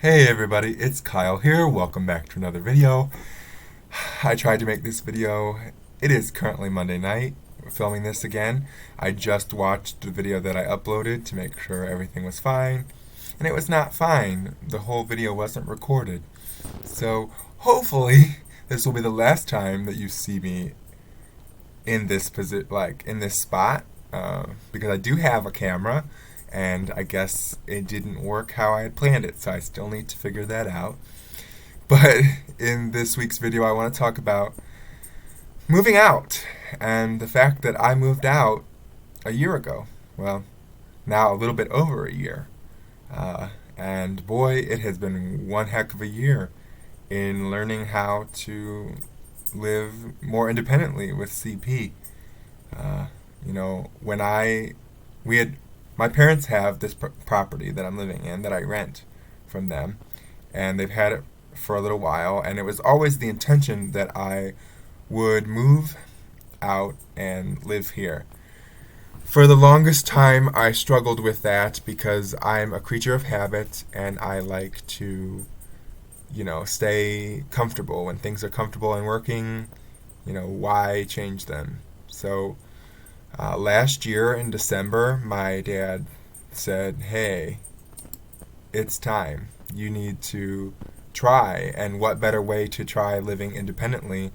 Hey everybody, it's Kyle here. Welcome back to another video. I tried to make this video. It is currently Monday night. We're filming this again. I just watched the video that I uploaded to make sure everything was fine. And it was not fine. The whole video wasn't recorded. So hopefully this will be the last time that you see me in this in this spot. Because I do have a camera. And I guess it didn't work how I had planned it, so I still need to figure that out. But in this week's video, I want to talk about moving out and the fact that I moved out a year ago. Well, now a little bit over a year. And boy, it has been one heck of a year in learning how to live more independently with CP. When we had my parents have this property that I'm living in that I rent from them, and they've had it for a little while, and it was always the intention that I would move out and live here. For the longest time, I struggled with that because I'm a creature of habit, and I like to, stay comfortable. When things are comfortable and working, why change them? So last year in December, my dad said, "Hey, it's time. You need to try." And what better way to try living independently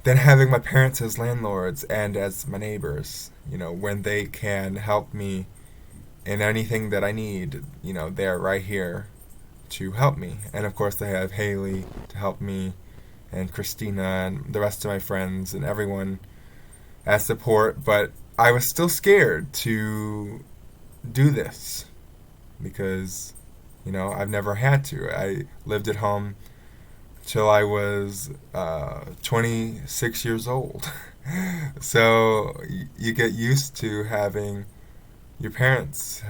than having my parents as landlords and as my neighbors, when they can help me in anything that I need, they're right here to help me. And of course, they have Haley to help me, and Christina, and the rest of my friends, and everyone as support, but I was still scared to do this because, I've never had to. I lived at home till I was 26 years old. So you get used to having your parents,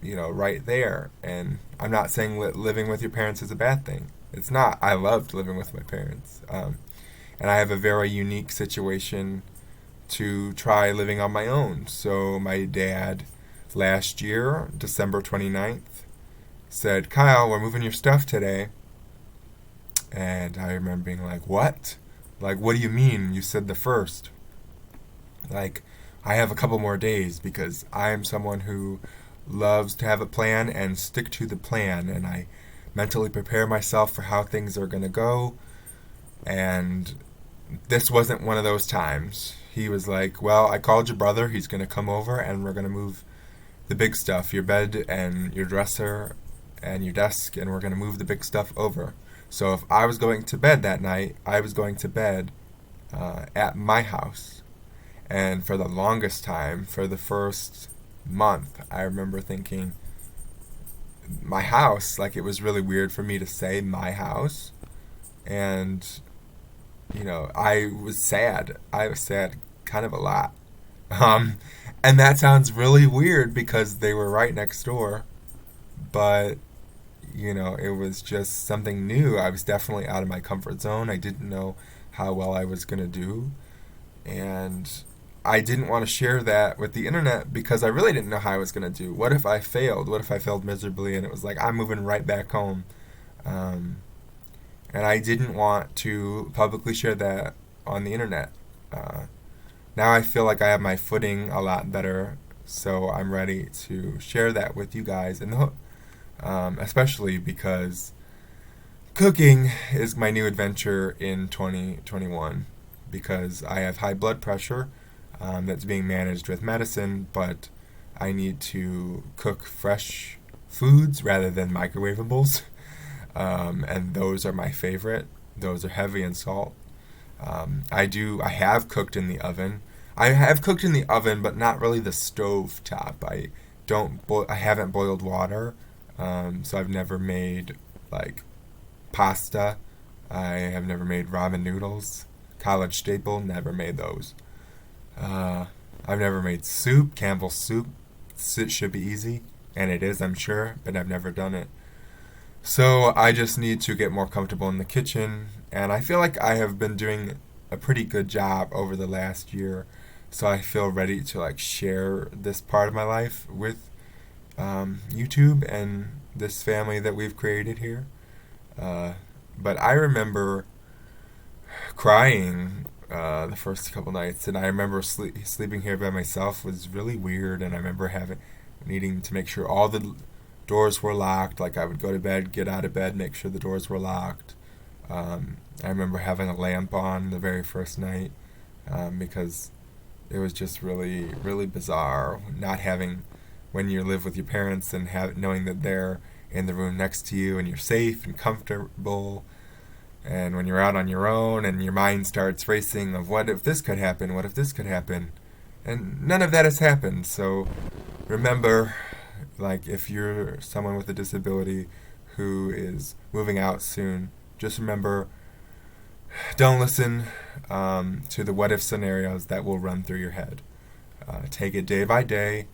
right there. And I'm not saying living with your parents is a bad thing. It's not. I loved living with my parents. And I have a very unique situation to try living on my own. So my dad last year, December 29th, said, "Kyle, we're moving your stuff today." And I remember being like, "What? Like, what do you mean? You said the first." Like, I have a couple more days because I'm someone who loves to have a plan and stick to the plan, and I mentally prepare myself for how things are going to go. And this wasn't one of those times. He was like, "Well, I called your brother. He's going to come over and we're going to move the big stuff, your bed and your dresser and your desk, and we're going to move the big stuff over." So if I was going to bed that night, I was going to bed at my house. And for the longest time, for the first month, I remember thinking, my house, like it was really weird for me to say my house. And I was sad. I was sad kind of a lot. And that sounds really weird because they were right next door. But, it was just something new. I was definitely out of my comfort zone. I didn't know how well I was going to do. And I didn't want to share that with the internet because I really didn't know how I was going to do. What if I failed? What if I failed miserably and it was like, I'm moving right back home? And I didn't want to publicly share that on the internet. Now I feel like I have my footing a lot better, so I'm ready to share that with you guys, and especially because cooking is my new adventure in 2021, because I have high blood pressure that's being managed with medicine, but I need to cook fresh foods rather than microwavables. And those are my favorite. Those are heavy in salt. I have cooked in the oven. I have cooked in the oven, but not really the stove top. I haven't boiled water, so I've never made like pasta. I have never made ramen noodles. College staple, never made those. I've never made soup, Campbell's soup. It should be easy, and it is, I'm sure, but I've never done it. So I just need to get more comfortable in the kitchen, and I feel like I have been doing a pretty good job over the last year. So I feel ready to share this part of my life with YouTube and this family that we've created here. But I remember crying the first couple nights, and I remember sleeping here by myself was really weird, and I remember needing to make sure all the doors were locked. Like I would go to bed, get out of bed, make sure the doors were locked. I remember having a lamp on the very first night because it was just really, really bizarre not having, when you live with your parents and knowing that they're in the room next to you and you're safe and comfortable, and when you're out on your own and your mind starts racing of what if this could happen, what if this could happen, and none of that has happened. So remember, like, if you're someone with a disability who is moving out soon, just remember, don't listen to the what if scenarios that will run through your head. Take it day by day,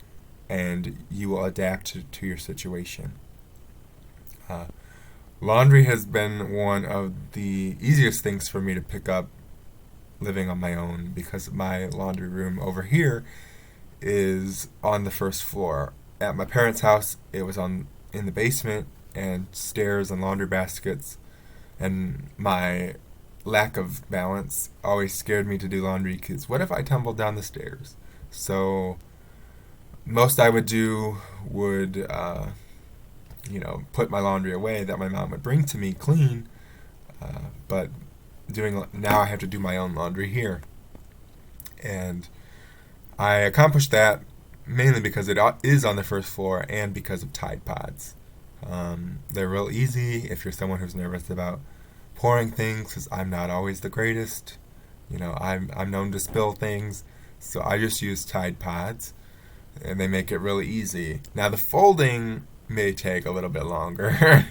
and you will adapt to your situation. Laundry has been one of the easiest things for me to pick up living on my own, because my laundry room over here is on the first floor. At my parents' house, it was in the basement, and stairs and laundry baskets, and my lack of balance always scared me to do laundry, because what if I tumbled down the stairs? So most I would do would put my laundry away that my mom would bring to me clean, but now I have to do my own laundry here, and I accomplished that mainly because it is on the first floor and because of Tide Pods. They're real easy if you're someone who's nervous about pouring things, because I'm not always the greatest. I'm known to spill things, so I just use Tide Pods, and they make it really easy. Now the folding may take a little bit longer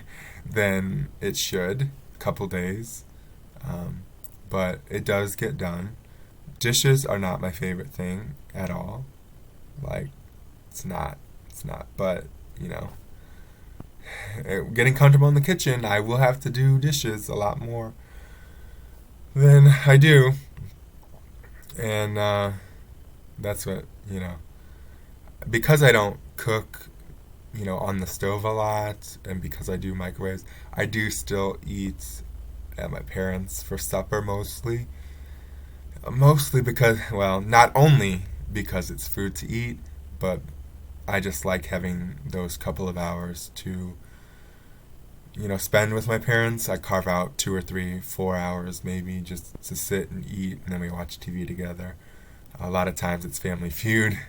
than it should, a couple days, but it does get done. Dishes are not my favorite thing at all. Like, it's not, but, getting comfortable in the kitchen, I will have to do dishes a lot more than I do, and that's what, because I don't cook on the stove a lot, and because I do microwaves, I do still eat at my parents' for supper mostly. Mostly because, well, not only because it's food to eat, but I just like having those couple of hours to, spend with my parents. I carve out 2 or 3, 4 hours maybe just to sit and eat, and then we watch TV together. A lot of times it's Family Feud.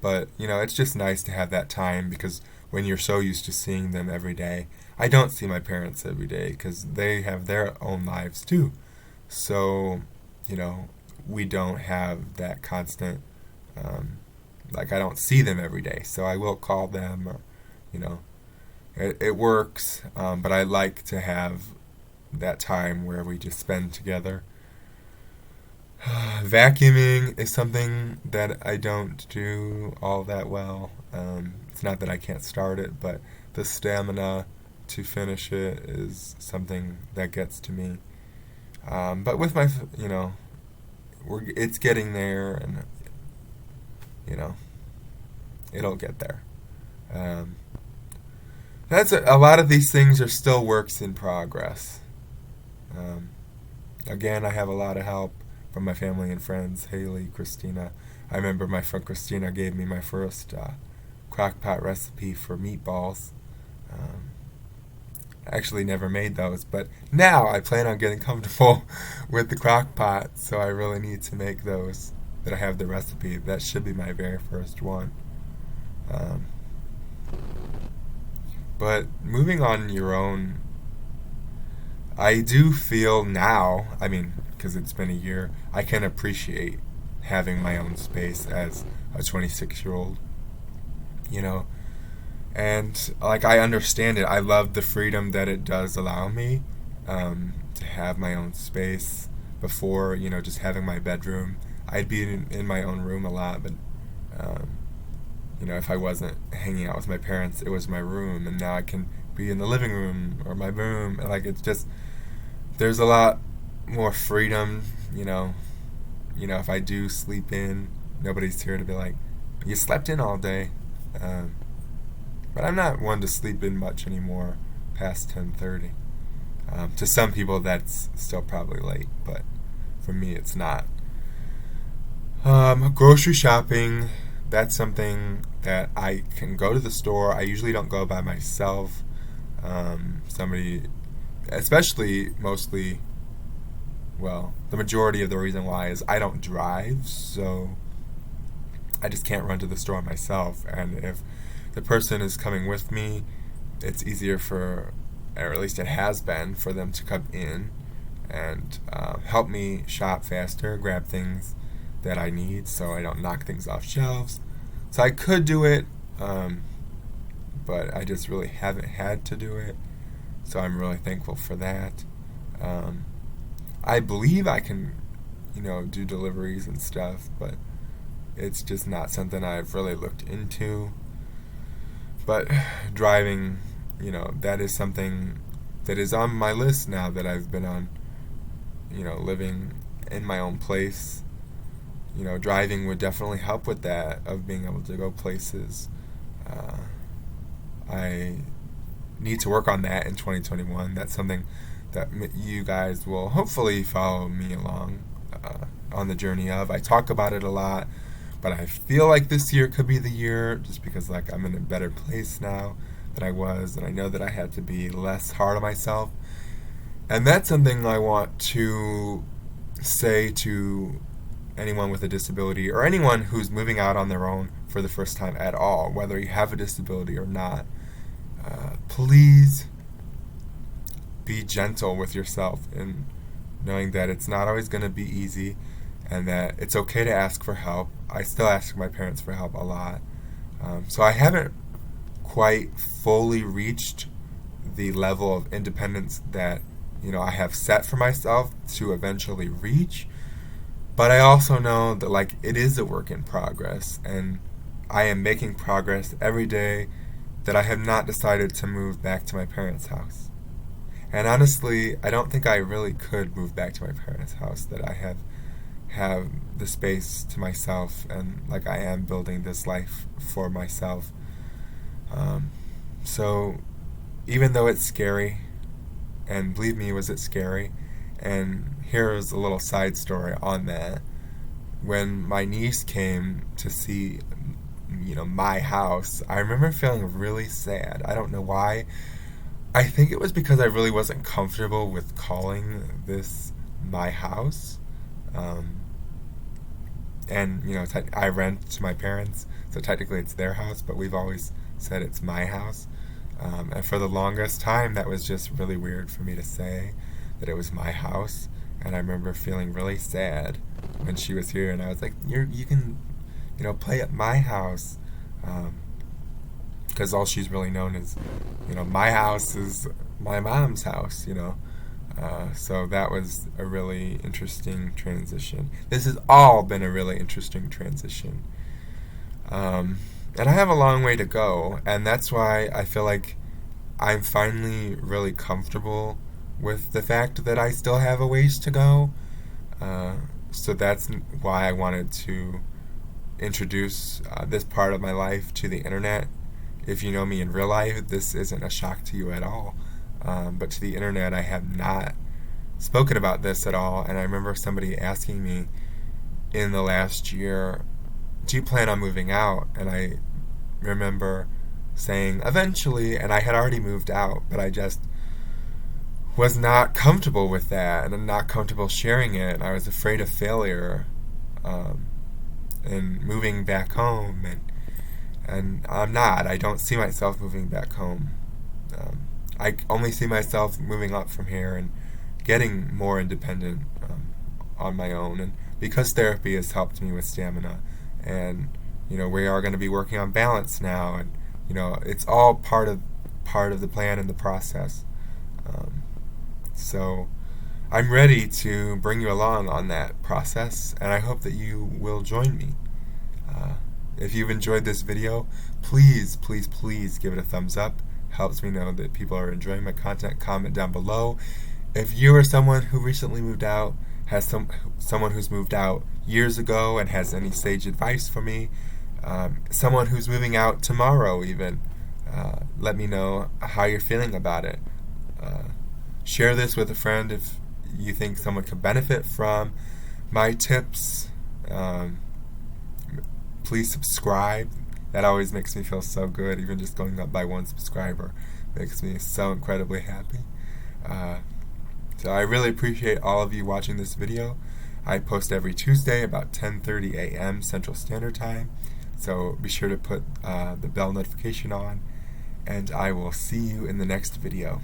But, it's just nice to have that time, because when you're so used to seeing them every day, I don't see my parents every day because they have their own lives too. So, we don't have that constant, I don't see them every day. So I will call them, or, it works, but I like to have that time where we just spend together. Vacuuming is something that I don't do all that well. It's not that I can't start it, but the stamina to finish it is something that gets to me. But with my, it's getting there, and, it'll get there. That's a lot of these things are still works in progress. Again, I have a lot of help from my family and friends, Haley, Christina. I remember my friend Christina gave me my first crock-pot recipe for meatballs. I actually never made those, but now I plan on getting comfortable with the crock-pot, so I really need to make those, that I have the recipe. That should be my very first one. But moving on your own, I do feel now, because it's been a year, I can appreciate having my own space as a 26-year-old, and I understand it. I love the freedom that it does allow me to have my own space. Before, just having my bedroom, I'd be in my own room a lot, but if I wasn't hanging out with my parents, it was my room, and now I can be in the living room or my room. It's just, there's a lot more freedom, if I do sleep in, nobody's here to be like, you slept in all day. But I'm not one to sleep in much anymore past 10:30. To some people, that's still probably late, but for me, it's not. Grocery shopping, that's something that I can go to the store. I usually don't go by myself. Somebody, especially mostly, well, the majority of the reason why is I don't drive, so I just can't run to the store myself. And if the person is coming with me, it's easier for, or at least it has been, for them to come in and help me shop faster, grab things that I need so I don't knock things off shelves. So I could do it, but I just really haven't had to do it. So I'm really thankful for that. I believe I can, do deliveries and stuff, but it's just not something I've really looked into. But driving, that is something that is on my list now that I've been on, living in my own place. Driving would definitely help with that, of being able to go places. I need to work on that in 2021. That's something that you guys will hopefully follow me along on the journey of. I talk about it a lot, but I feel like this year could be the year, just because I'm in a better place now than I was, and I know that I had to be less hard on myself. And that's something I want to say to anyone with a disability, or anyone who's moving out on their own for the first time at all, whether you have a disability or not. Please be gentle with yourself, and knowing that it's not always going to be easy, and that it's okay to ask for help. I still ask my parents for help a lot. So I haven't quite fully reached the level of independence that I have set for myself to eventually reach. But I also know that it is a work in progress, and I am making progress every day that I have not decided to move back to my parents' house. And honestly, I don't think I really could move back to my parents' house, that I have the space to myself, and I am building this life for myself. So even though it's scary, and believe me, was it scary? And here's a little side story on that. When my niece came to see, my house, I remember feeling really sad. I don't know why. I think it was because I really wasn't comfortable with calling this my house. And, I rent to my parents, so technically it's their house, but we've always said it's my house. And for the longest time, that was just really weird for me to say, that it was my house. And I remember feeling really sad when she was here, and I was like, you can, play at my house. Because all she's really known is, my house is my mom's house, So that was a really interesting transition. This has all been a really interesting transition. And I have a long way to go, and that's why I feel like I'm finally really comfortable with the fact that I still have a ways to go. So that's why I wanted to introduce this part of my life to the internet. If you know me in real life, this isn't a shock to you at all. But to the internet, I have not spoken about this at all. And I remember somebody asking me in the last year, do you plan on moving out? And I remember saying eventually, and I had already moved out, but I just was not comfortable with that, and I'm not comfortable sharing it. I was afraid of failure, and moving back home, and I'm not. I don't see myself moving back home. I only see myself moving up from here and getting more independent on my own. And because therapy has helped me with stamina, and we are going to be working on balance now, and it's all part of the plan and the process. So I'm ready to bring you along on that process, and I hope that you will join me. If you've enjoyed this video, please, please, please give it a thumbs up. Helps me know that people are enjoying my content. Comment down below. If you are someone who recently moved out, has someone who's moved out years ago and has any sage advice for me, someone who's moving out tomorrow even, let me know how you're feeling about it. Share this with a friend if you think someone could benefit from my tips. Please subscribe. That always makes me feel so good. Even just going up by 1 subscriber makes me so incredibly happy. So I really appreciate all of you watching this video. I post every Tuesday about 10:30 a.m. Central Standard Time. So be sure to put the bell notification on, and I will see you in the next video.